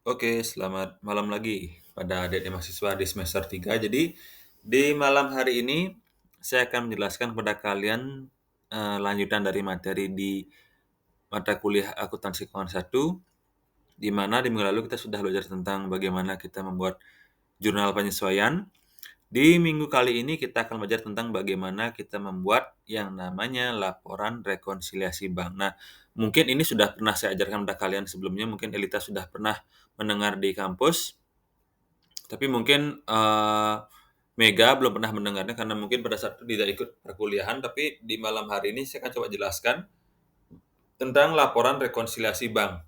Oke, selamat malam lagi pada adik-adik mahasiswa di semester 3. Jadi, di malam hari ini saya akan menjelaskan kepada kalian, lanjutan dari materi di mata kuliah akuntansi keuangan 1, di mana di minggu lalu kita sudah belajar tentang bagaimana kita membuat jurnal penyesuaian. Di minggu kali ini kita akan belajar tentang bagaimana kita membuat yang namanya laporan rekonsiliasi bank. Nah, mungkin ini sudah pernah saya ajarkan kepada kalian sebelumnya, mungkin Elita sudah pernah mendengar di kampus. Tapi mungkin, Mega belum pernah mendengarnya karena mungkin pada saat itu tidak ikut perkuliahan, tapi di malam hari ini saya akan coba jelaskan tentang laporan rekonsiliasi bank.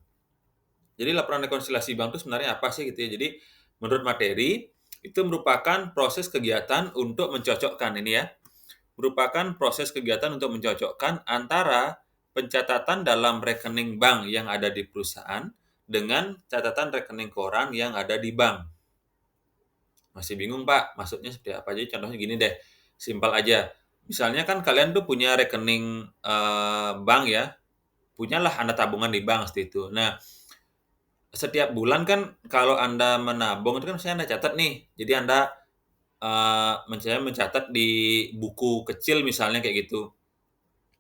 Jadi laporan rekonsiliasi bank itu sebenarnya apa sih gitu ya. Jadi menurut materi, itu merupakan proses kegiatan untuk mencocokkan ini ya, merupakan proses kegiatan untuk mencocokkan antara pencatatan dalam rekening bank yang ada di perusahaan dengan catatan rekening koran yang ada di bank. Masih bingung, Pak, maksudnya seperti apa? Jadi contohnya gini deh, simpel aja. Misalnya kan kalian tuh punya rekening, bank ya, punyalah Anda tabungan di bank seperti itu. Nah, setiap bulan kan kalau Anda menabung itu kan misalnya Anda catat nih. Jadi Anda, misalnya mencatat di buku kecil misalnya kayak gitu.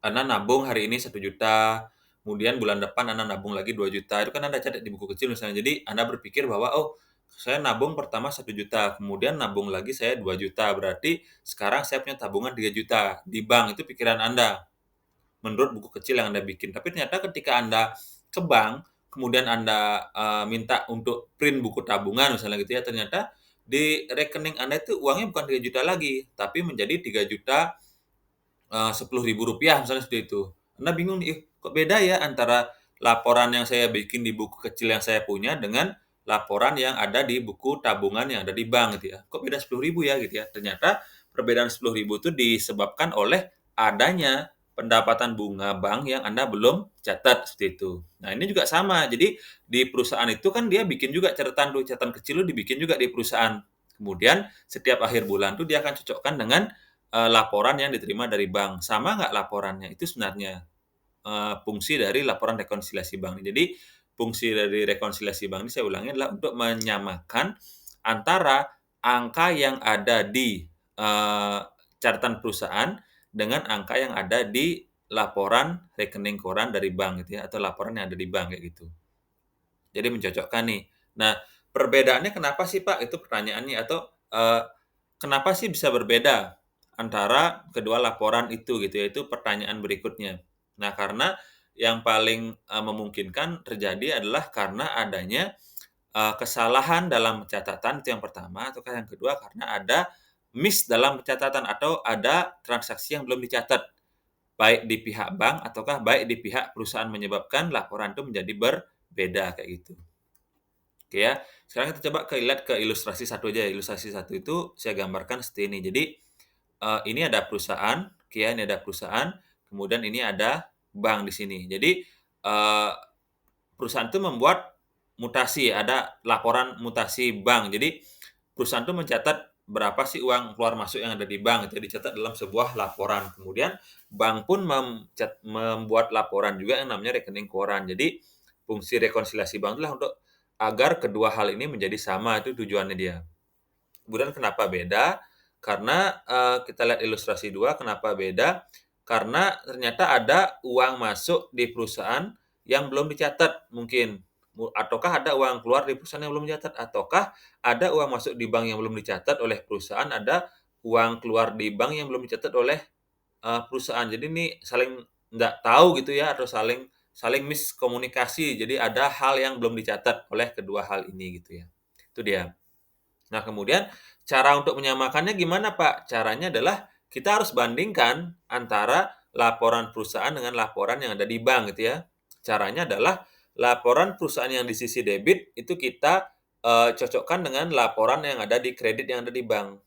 Anda nabung hari ini 1 juta, kemudian bulan depan Anda nabung lagi 2 juta, itu kan Anda catat di buku kecil misalnya. Jadi Anda berpikir bahwa, "Oh, saya nabung pertama 1 juta, kemudian nabung lagi saya 2 juta, berarti sekarang saya punya tabungan 3 juta di bank." Itu pikiran Anda, menurut buku kecil yang Anda bikin. Tapi ternyata ketika Anda ke bank, kemudian Anda, minta untuk print buku tabungan misalnya gitu ya, ternyata di rekening Anda itu uangnya bukan 3 juta lagi, tapi menjadi 3 juta Rp10.000 misalnya seperti itu. Anda bingung nih, "Ih, kok beda ya antara laporan yang saya bikin di buku kecil yang saya punya dengan laporan yang ada di buku tabungan yang ada di bank," gitu ya. "Kok beda 10.000 ya?" Gitu ya. Ternyata perbedaan 10.000 itu disebabkan oleh adanya pendapatan bunga bank yang Anda belum catat, seperti itu. Nah, ini juga sama. Jadi di perusahaan itu kan dia bikin juga catatan tuh, catatan kecil tuh dibikin juga di perusahaan. Kemudian setiap akhir bulan tuh dia akan cocokkan dengan laporan yang diterima dari bank. Sama nggak laporannya? Itu sebenarnya, fungsi dari laporan rekonsiliasi bank. Jadi, fungsi dari rekonsiliasi bank ini saya ulangi adalah untuk menyamakan antara angka yang ada di, catatan perusahaan dengan angka yang ada di laporan rekening koran dari bank gitu ya, atau laporan yang ada di bank, kayak gitu. Jadi mencocokkan nih. Nah, perbedaannya kenapa sih, Pak? Itu pertanyaannya atau, kenapa sih bisa berbeda antara kedua laporan itu gitu ya, itu pertanyaan berikutnya. Nah, karena yang paling, memungkinkan terjadi adalah karena adanya, kesalahan dalam catatan itu yang pertama, ataukah yang kedua karena ada miss dalam catatan atau ada transaksi yang belum dicatat, baik di pihak bank ataukah baik di pihak perusahaan menyebabkan laporan itu menjadi berbeda, kayak gitu. Oke ya, sekarang kita coba lihat ke ilustrasi satu aja. Ilustrasi satu itu saya gambarkan seperti ini. Jadi, ini ada perusahaan, oke ya, ini ada perusahaan, kemudian ini ada bank di sini. Jadi, eee, perusahaan itu membuat mutasi, ada laporan mutasi bank. Jadi, perusahaan itu mencatat berapa sih uang keluar masuk yang ada di bank, itu dicatat dalam sebuah laporan. Kemudian bank pun membuat laporan juga yang namanya rekening koran. Jadi, fungsi rekonsiliasi bank itulah untuk agar kedua hal ini menjadi sama, itu tujuannya dia. Kemudian kenapa beda? Karena, kita lihat ilustrasi 2 kenapa beda, karena ternyata ada uang masuk di perusahaan yang belum dicatat mungkin, ataukah ada uang keluar di perusahaan yang belum dicatat, ataukah ada uang masuk di bank yang belum dicatat oleh perusahaan, ada uang keluar di bank yang belum dicatat oleh, perusahaan. Jadi ini saling nggak tahu gitu ya, atau saling saling miskomunikasi. Jadi ada hal yang belum dicatat oleh kedua hal ini gitu ya. Itu dia. Nah, kemudian cara untuk menyamakannya gimana, Pak? Caranya adalah kita harus bandingkan antara laporan perusahaan dengan laporan yang ada di bank gitu ya. Caranya adalah laporan perusahaan yang di sisi debit itu kita, cocokkan dengan laporan yang ada di kredit yang ada di bank.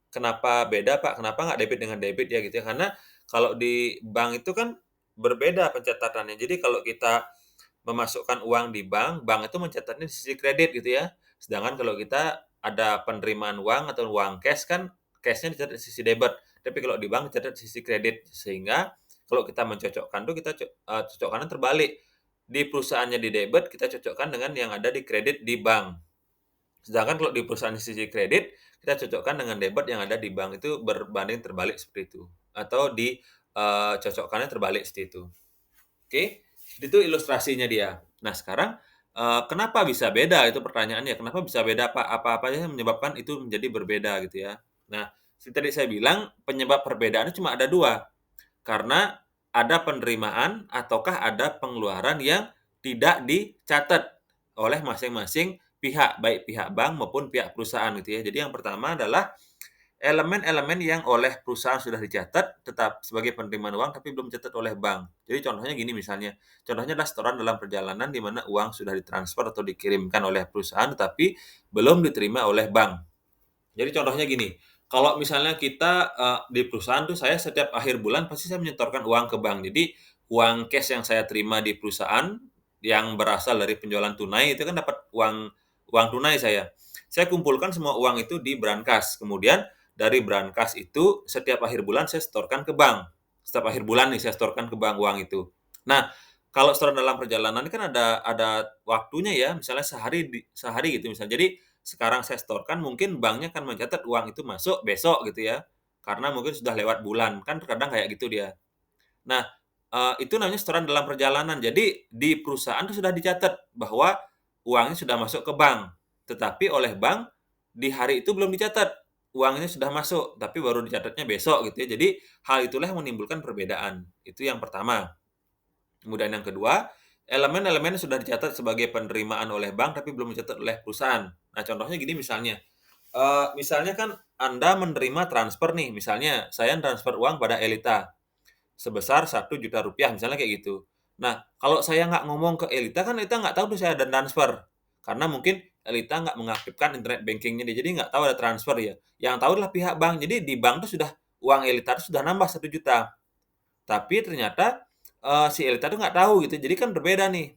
Kenapa beda, Pak? Kenapa nggak debit dengan debit ya gitu ya? Karena kalau di bank itu kan berbeda pencatatannya. Jadi kalau kita memasukkan uang di bank, bank itu mencatatnya di sisi kredit gitu ya. Sedangkan kalau kita ada penerimaan uang atau uang cash kan, cash-nya dicatat di sisi debit. Tapi kalau di bank dicatat di sisi kredit. Sehingga kalau kita mencocokkan tuh kita cocokkannya terbalik. di perusahaannya di debit, kita cocokkan dengan yang ada di kredit di bank. Sedangkan kalau di perusahaan sisi kredit, kita cocokkan dengan debit yang ada di bank, itu berbanding terbalik seperti itu. Atau cocokkannya terbalik seperti itu. Oke, itu ilustrasinya dia. Nah sekarang, kenapa bisa beda itu pertanyaannya, kenapa bisa beda, apa aja yang menyebabkan itu menjadi berbeda gitu ya. Nah, seperti tadi saya bilang penyebab perbedaannya cuma ada 2, karena ada penerimaan ataukah ada pengeluaran yang tidak dicatat oleh masing-masing pihak, baik pihak bank maupun pihak perusahaan gitu ya. Jadi yang pertama adalah elemen-elemen yang oleh perusahaan sudah dicatat tetap sebagai penerimaan uang tapi belum dicatat oleh bank. Jadi contohnya gini misalnya, contohnya adalah setoran dalam perjalanan di mana uang sudah ditransfer atau dikirimkan oleh perusahaan tetapi belum diterima oleh bank. Jadi contohnya gini, kalau misalnya kita, di perusahaan tuh saya setiap akhir bulan pasti saya menyetorkan uang ke bank. Jadi uang cash yang saya terima di perusahaan yang berasal dari penjualan tunai itu kan dapat uang uang tunai saya. Saya kumpulkan semua uang itu di brankas, kemudian dari brankas itu setiap akhir bulan saya setorkan ke bank. Setiap akhir bulan nih saya setorkan ke bank uang itu. Nah, kalau setoran dalam perjalanan ini kan ada waktunya ya, misalnya sehari gitu misalnya. Jadi sekarang saya setorkan, mungkin banknya akan mencatat uang itu masuk besok gitu ya, karena mungkin sudah lewat bulan, kan terkadang kayak gitu dia. Nah, itu namanya setoran dalam perjalanan. Jadi di perusahaan itu sudah dicatat bahwa uangnya sudah masuk ke bank, tetapi oleh bank di hari itu belum dicatat, uangnya sudah masuk, tapi baru dicatatnya besok gitu ya. Jadi hal itulah yang menimbulkan perbedaan, itu yang pertama. Kemudian yang kedua, elemen-elemen yang sudah dicatat sebagai penerimaan oleh bank tapi belum dicatat oleh perusahaan. Nah, contohnya gini misalnya, misalnya kan Anda menerima transfer nih, misalnya saya transfer uang pada Elita sebesar Rp1.000.000 misalnya kayak gitu. Nah, kalau saya nggak ngomong ke Elita, kan Elita nggak tahu tuh saya ada transfer. Karena mungkin Elita nggak mengaktifkan internet banking-nya dia, jadi nggak tahu ada transfer ya. Yang tahu adalah pihak bank. Jadi di bank tuh sudah uang Elita tuh sudah nambah 1 juta. Tapi ternyata, si Elita tuh nggak tahu gitu, jadi kan berbeda nih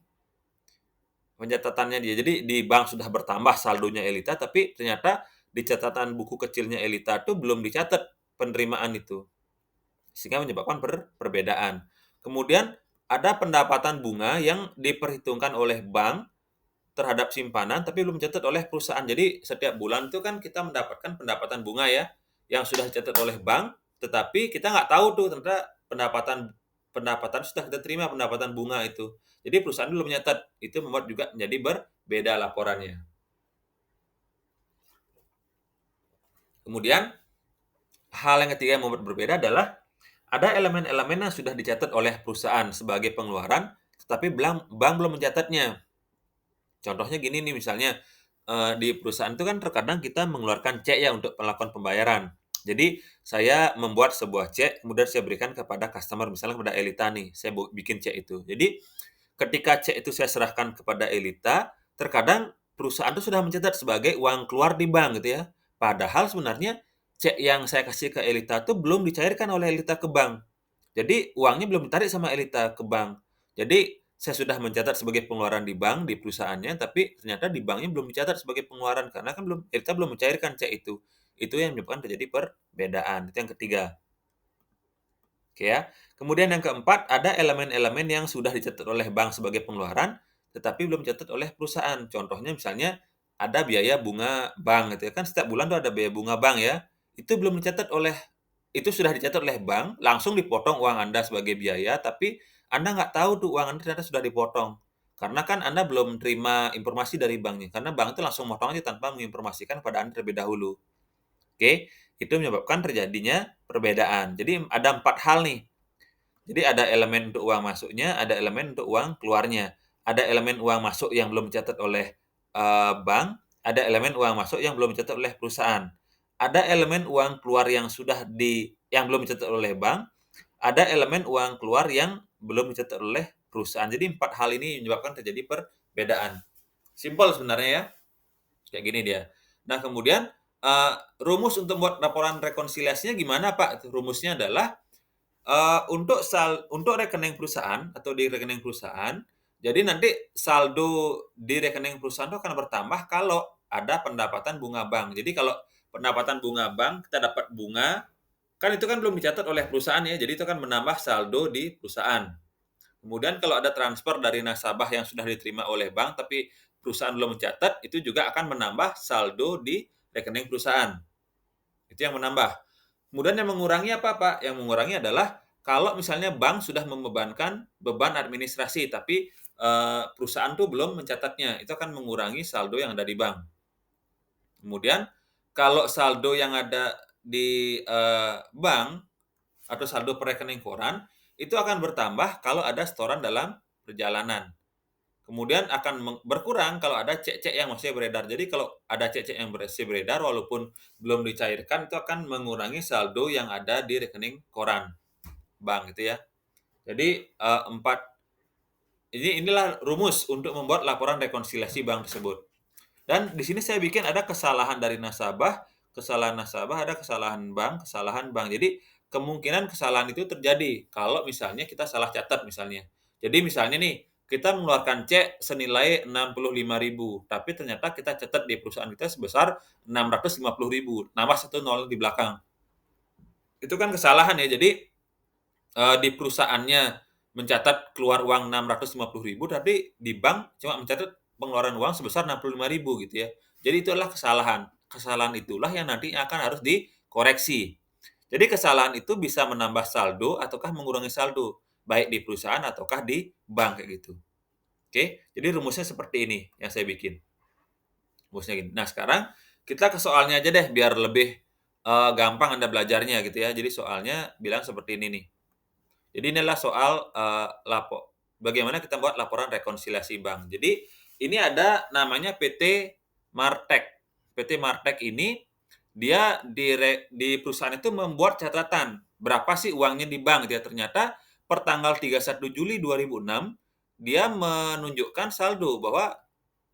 pencatatannya dia. Jadi di bank sudah bertambah saldonya Elita, tapi ternyata di catatan buku kecilnya Elita tuh belum dicatat penerimaan itu, sehingga menyebabkan perbedaan. Kemudian ada pendapatan bunga yang diperhitungkan oleh bank terhadap simpanan, tapi belum dicatat oleh perusahaan. Jadi setiap bulan itu kan kita mendapatkan pendapatan bunga ya, yang sudah dicatat oleh bank, tetapi kita nggak tahu tuh ternyata pendapatan pendapatan sudah kita terima pendapatan bunga itu. Jadi perusahaan belum mencatat, itu membuat juga menjadi berbeda laporannya. Kemudian hal yang ketiga yang membuat berbeda adalah ada elemen-elemen yang sudah dicatat oleh perusahaan sebagai pengeluaran, tetapi bank belum mencatatnya. Contohnya gini nih misalnya, di perusahaan itu kan terkadang kita mengeluarkan cek ya untuk melakukan pembayaran. Jadi saya membuat sebuah cek, kemudian saya berikan kepada customer, misalnya kepada Elita nih, saya bikin cek itu. Jadi ketika cek itu saya serahkan kepada Elita, terkadang perusahaan itu sudah mencatat sebagai uang keluar di bank gitu ya. Padahal sebenarnya cek yang saya kasih ke Elita itu belum dicairkan oleh Elita ke bank. Jadi uangnya belum ditarik sama Elita ke bank. Jadi saya sudah mencatat sebagai pengeluaran di bank, di perusahaannya, tapi ternyata di banknya belum dicatat sebagai pengeluaran karena kan Elita belum mencairkan cek itu. Itu yang menyebabkan terjadi perbedaan. Itu yang ketiga. Oke ya. Kemudian yang keempat, ada elemen-elemen yang sudah dicatat oleh bank sebagai pengeluaran, tetapi belum dicatat oleh perusahaan. Contohnya misalnya ada biaya bunga bank gitu ya, kan setiap bulan tuh ada biaya bunga bank ya, itu belum dicatat oleh itu sudah dicatat oleh bank, langsung dipotong uang Anda sebagai biaya, tapi Anda nggak tahu tuh uang Anda ternyata sudah dipotong. Karena kan Anda belum terima informasi dari banknya, karena bank itu langsung motong aja tanpa menginformasikan pada Anda terlebih dahulu. Oke, itu menyebabkan terjadinya perbedaan. Jadi ada 4 hal nih. Jadi ada elemen untuk uang masuknya, ada elemen untuk uang keluarnya. Ada elemen uang masuk yang belum dicatat oleh, bank, ada elemen uang masuk yang belum dicatat oleh perusahaan. Ada elemen uang keluar yang belum dicatat oleh bank, ada elemen uang keluar yang belum dicatat oleh perusahaan. Jadi 4 hal ini menyebabkan terjadi perbedaan. Simpel sebenarnya ya, kayak gini dia. Nah kemudian, rumus untuk membuat laporan rekonsiliasinya gimana Pak? Rumusnya adalah untuk rekening perusahaan atau di rekening perusahaan, jadi nanti saldo di rekening perusahaan itu akan bertambah kalau ada pendapatan bunga bank. Jadi kalau pendapatan bunga bank, kita dapat bunga, kan itu kan belum dicatat oleh perusahaan ya, jadi itu akan menambah saldo di perusahaan. Kemudian kalau ada transfer dari nasabah yang sudah diterima oleh bank, tapi perusahaan belum mencatat, itu juga akan menambah saldo di rekening perusahaan. Itu yang menambah. Kemudian yang mengurangi apa, Pak? Yang mengurangi adalah kalau misalnya bank sudah membebankan beban administrasi, tapi perusahaan tuh belum mencatatnya, itu akan mengurangi saldo yang ada di bank. Kemudian kalau saldo yang ada di bank atau saldo per rekening koran, itu akan bertambah kalau ada setoran dalam perjalanan. Kemudian akan berkurang kalau ada cek-cek yang masih beredar. Jadi kalau ada cek-cek yang masih beredar walaupun belum dicairkan, itu akan mengurangi saldo yang ada di rekening koran bank gitu ya. Jadi, inilah rumus untuk membuat laporan rekonsiliasi bank tersebut. Dan di sini saya bikin ada kesalahan dari nasabah, ada kesalahan bank. Jadi kemungkinan kesalahan itu terjadi kalau misalnya kita salah catat misalnya. Jadi misalnya nih, kita mengeluarkan cek senilai 65.000, tapi ternyata kita catat di perusahaan kita sebesar 650.000, nambah satu nol di belakang. Itu kan kesalahan ya. Jadi di perusahaannya mencatat keluar uang 650.000, tapi di bank cuma mencatat pengeluaran uang sebesar 65.000 gitu ya. Jadi itu adalah kesalahan. Kesalahan itulah yang nanti akan harus dikoreksi. Jadi kesalahan itu bisa menambah saldo ataukah mengurangi saldo, baik di perusahaan ataukah di bank kayak gitu. Oke, jadi rumusnya seperti ini yang saya bikin. Rumusnya gini. Nah, sekarang kita ke soalnya aja deh biar lebih gampang Anda belajarnya gitu ya. Jadi soalnya bilang seperti ini nih. Jadi inilah soal, bagaimana kita buat laporan rekonsiliasi bank. Jadi ini ada namanya PT Martek. PT Martek ini dia di perusahaan itu membuat catatan, berapa sih uangnya di bank dia. Ternyata pertanggal 31 Juli 2006 dia menunjukkan saldo bahwa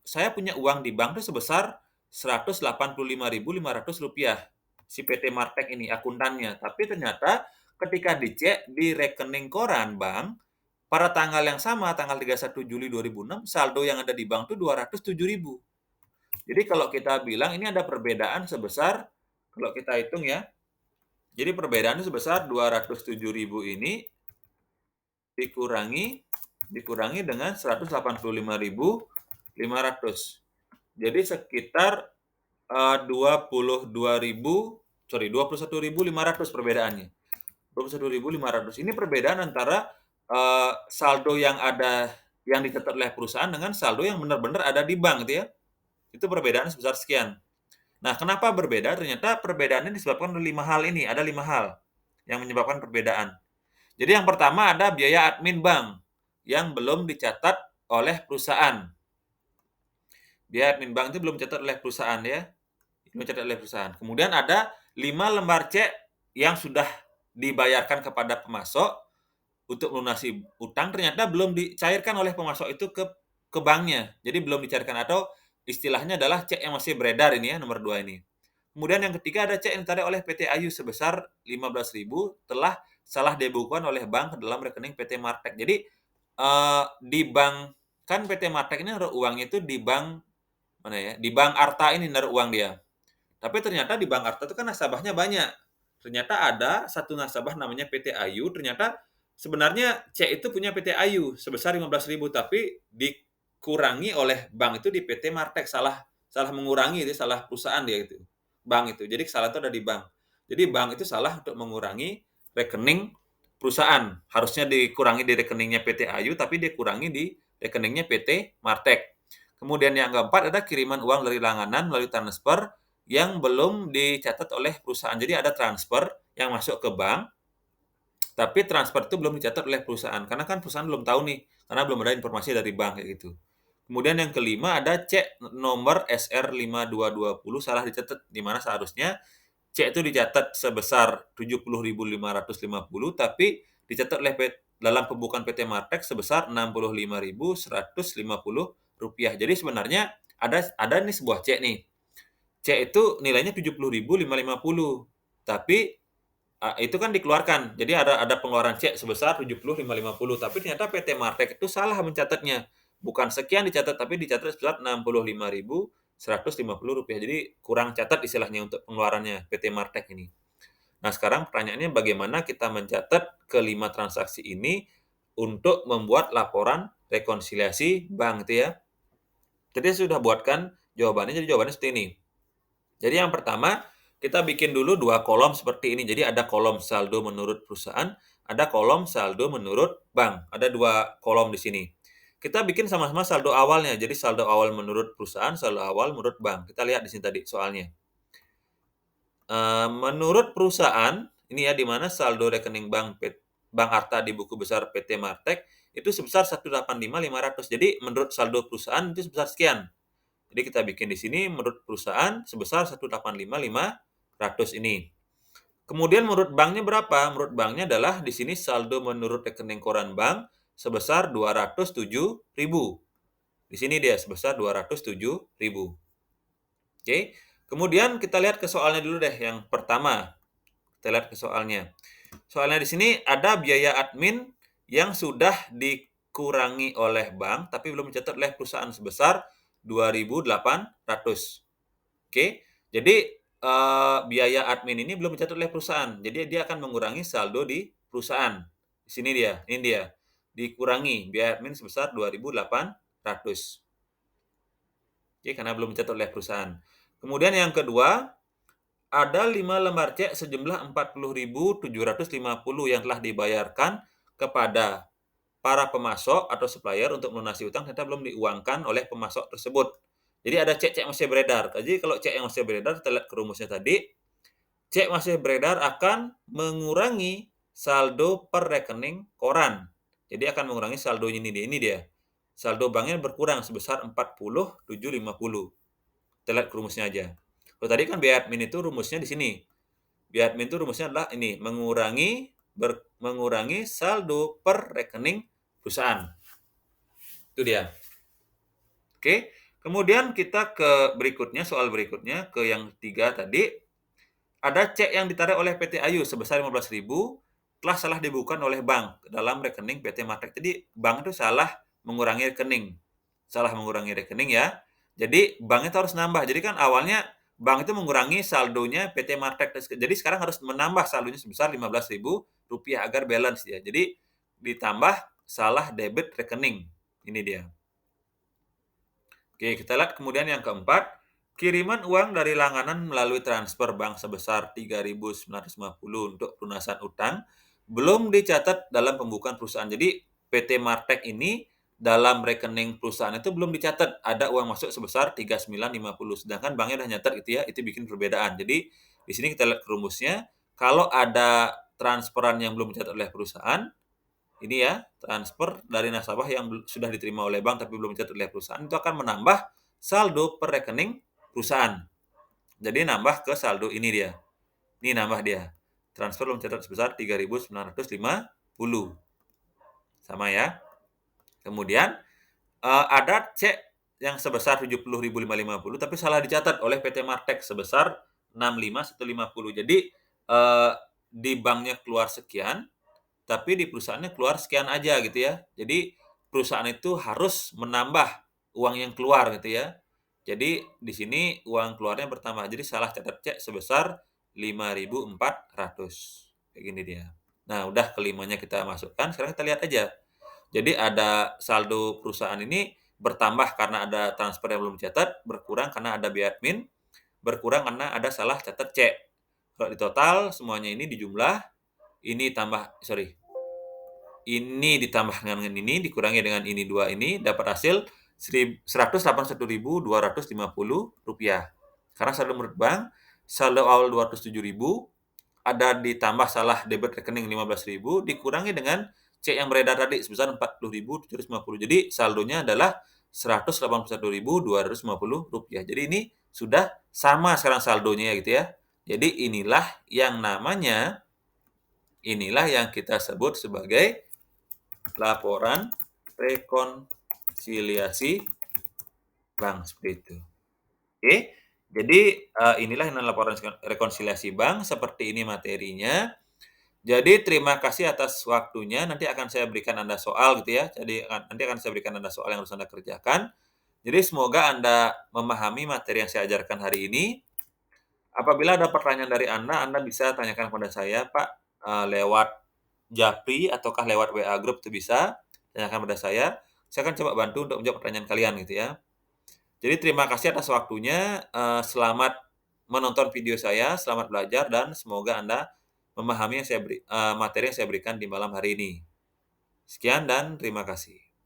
saya punya uang di bank itu sebesar Rp185.500, si PT Martek ini akuntannya. Tapi ternyata ketika dicek di rekening koran bank, pada tanggal yang sama, tanggal 31 Juli 2006, saldo yang ada di bank itu 207.000. Jadi kalau kita bilang ini ada perbedaan sebesar, kalau kita hitung ya, jadi perbedaannya sebesar 207.000 ini dikurangi dikurangi dengan 185.500. Jadi sekitar 21.500 perbedaannya. 21.500. Ini perbedaan antara saldo yang ada yang dicatat oleh perusahaan dengan saldo yang benar-benar ada di bank gitu ya. Itu perbedaannya sebesar sekian. Nah, kenapa berbeda? Ternyata perbedaannya disebabkan oleh 5 hal ini. Ada 5 hal yang menyebabkan perbedaan. Jadi yang pertama ada biaya admin bank yang belum dicatat oleh perusahaan. Biaya admin bank itu belum dicatat oleh perusahaan ya. Belum dicatat oleh perusahaan. Kemudian ada 5 lembar cek yang sudah dibayarkan kepada pemasok untuk melunasi utang, ternyata belum dicairkan oleh pemasok itu ke banknya. Jadi belum dicairkan, atau istilahnya adalah cek yang masih beredar ini ya, nomor 2 ini. Kemudian yang ketiga ada cek yang ditarik oleh PT Ayu sebesar 15.000 telah salah dibukukan oleh bank ke dalam rekening PT Martek. Jadi di bank, kan PT Martek ini naruh uangnya itu di bank mana ya? Di Bank Arta ini naruh uang dia. Tapi ternyata di Bank Arta itu kan nasabahnya banyak. Ternyata ada satu nasabah namanya PT Ayu, ternyata sebenarnya C itu punya PT Ayu sebesar 15.000, tapi dikurangi oleh bank itu di PT Martek, salah salah mengurangi itu, salah perusahaan dia itu, bank itu. Jadi kesalahan itu ada di bank. Jadi bank itu salah untuk mengurangi rekening perusahaan. Harusnya dikurangi di rekeningnya PT Ayu, tapi dikurangi di rekeningnya PT Martek. Kemudian yang keempat ada kiriman uang dari langganan melalui transfer yang belum dicatat oleh perusahaan. Jadi ada transfer yang masuk ke bank, tapi transfer itu belum dicatat oleh perusahaan. Karena kan perusahaan belum tahu nih, karena belum ada informasi dari bank kayak gitu. Kemudian yang kelima ada cek nomor SR5220 salah dicatat, di mana seharusnya cek itu dicatat sebesar 70.550, tapi dicatat oleh dalam pembukaan PT Martek sebesar 65.150 rupiah. Jadi sebenarnya ada nih sebuah cek nih. Cek itu nilainya 70.550, tapi itu kan dikeluarkan. Jadi ada pengeluaran cek sebesar 70.550, tapi ternyata PT Martek itu salah mencatatnya. Bukan sekian dicatat, tapi dicatat sebesar 65.150 rupiah. Jadi kurang catat istilahnya untuk pengeluarannya PT Martek ini. Nah, sekarang pertanyaannya bagaimana kita mencatat kelima transaksi ini untuk membuat laporan rekonsiliasi bank gitu ya. Jadi saya sudah buatkan jawabannya, jadi jawabannya seperti ini. Jadi yang pertama, kita bikin dulu 2 kolom seperti ini. Jadi ada kolom saldo menurut perusahaan, ada kolom saldo menurut bank. Ada 2 kolom di sini. Kita bikin sama-sama saldo awalnya. Jadi saldo awal menurut perusahaan, saldo awal menurut bank. Kita lihat di sini tadi soalnya. Menurut perusahaan, ini ya, di mana saldo rekening bank harta di buku besar PT Martek itu sebesar 185.500. Jadi menurut saldo perusahaan itu sebesar sekian. Jadi kita bikin di sini menurut perusahaan sebesar 185.500 ini. Kemudian menurut banknya berapa? Menurut banknya adalah di sini saldo menurut rekening koran bank sebesar 207.000. Di sini dia sebesar 207.000. Oke. Kemudian kita lihat ke soalnya dulu deh yang pertama. Kita lihat ke soalnya. Soalnya di sini ada biaya admin yang sudah dikurangi oleh bank tapi belum dicatat oleh perusahaan sebesar 2.800. Oke. Jadi biaya admin ini belum dicatat oleh perusahaan. Jadi dia akan mengurangi saldo di perusahaan. Di sini dia, ini dia. Dikurangi biaya admin sebesar 2.800. Oke, karena belum dicatat oleh perusahaan. Kemudian yang kedua, ada 5 lembar cek sejumlah 40.750 yang telah dibayarkan kepada para pemasok atau supplier untuk melunasi utang ternyata belum diuangkan oleh pemasok tersebut. Jadi ada cek masih beredar. Jadi kalau cek yang masih beredar, kita lihat ke rumusnya tadi, cek masih beredar akan mengurangi saldo per rekening koran. Jadi akan mengurangi saldonya ini dia. Saldo banknya berkurang sebesar 40.750. Kita lihat ke rumusnya aja. Kalau tadi kan biaya admin itu rumusnya di sini. Biaya admin itu rumusnya adalah ini, mengurangi saldo per rekening perusahaan. Itu dia. Oke. Kemudian kita ke berikutnya, soal berikutnya, ke yang 3 tadi. Ada cek yang ditarik oleh PT Ayu sebesar 15.000 telah salah dibukukan oleh bank dalam rekening PT Martek. Jadi bank itu salah mengurangi rekening. Salah mengurangi rekening ya. Jadi bank itu harus nambah. Jadi kan awalnya bank itu mengurangi saldonya PT Martek. Jadi sekarang harus menambah saldonya sebesar Rp15.000 agar balance ya. Jadi ditambah salah debit rekening. Ini dia. Oke, kita lihat kemudian yang keempat, kiriman uang dari langganan melalui transfer bank sebesar 3.950 untuk pelunasan utang belum dicatat dalam pembukuan perusahaan. Jadi PT Martek ini dalam rekening perusahaan itu belum dicatat ada uang masuk sebesar 3.950, sedangkan banknya udah nyatat gitu ya, itu bikin perbedaan. Jadi di sini kita lihat rumusnya, kalau ada transferan yang belum dicatat oleh perusahaan, ini ya, transfer dari nasabah yang sudah diterima oleh bank tapi belum dicatat oleh perusahaan itu akan menambah saldo per rekening perusahaan. Jadi nambah ke saldo ini dia. Ini nambah dia. Transfer belum dicatat sebesar 3.950. Sama ya. Kemudian ada cek yang sebesar 70.550 tapi salah dicatat oleh PT Martek sebesar 65.150. Jadi di banknya keluar sekian, tapi di perusahaannya keluar sekian aja gitu ya. Jadi perusahaan itu harus menambah uang yang keluar gitu ya. Jadi di sini uang keluarnya bertambah. Jadi salah catat cek sebesar 5.400. Kayak gini dia. Nah, udah kelimanya kita masukkan. Sekarang kita lihat aja. Jadi ada saldo perusahaan ini bertambah karena ada transfer yang belum dicatat, berkurang karena ada biaya admin, berkurang karena ada salah catat cek. Kalau di total semuanya ini dijumlah, ini ditambah dengan ini, dikurangi dengan ini, 2 ini, dapat hasil Rp181.250. Karena saldo menurut bank, saldo awal 207.000, ada ditambah salah debit rekening 15.000, dikurangi dengan cek yang beredar tadi sebesar 40.750. Jadi saldonya adalah Rp181.250. Jadi ini sudah sama sekarang saldonya ya gitu ya. Jadi inilah yang kita sebut sebagai laporan rekonsiliasi bank, seperti itu. Oke, jadi inilah laporan rekonsiliasi bank, seperti ini materinya. Jadi terima kasih atas waktunya, nanti akan saya berikan Anda soal gitu ya. Jadi nanti akan saya berikan Anda soal yang harus Anda kerjakan. Jadi semoga Anda memahami materi yang saya ajarkan hari ini. Apabila ada pertanyaan dari Anda bisa tanyakan kepada saya, Pak, lewat japri ataukah lewat WA grup itu bisa, tanyakan pada saya. Saya akan coba bantu untuk menjawab pertanyaan kalian gitu ya. Jadi terima kasih atas waktunya, selamat menonton video saya, selamat belajar dan semoga Anda memahami materi yang saya berikan di malam hari ini. Sekian dan terima kasih.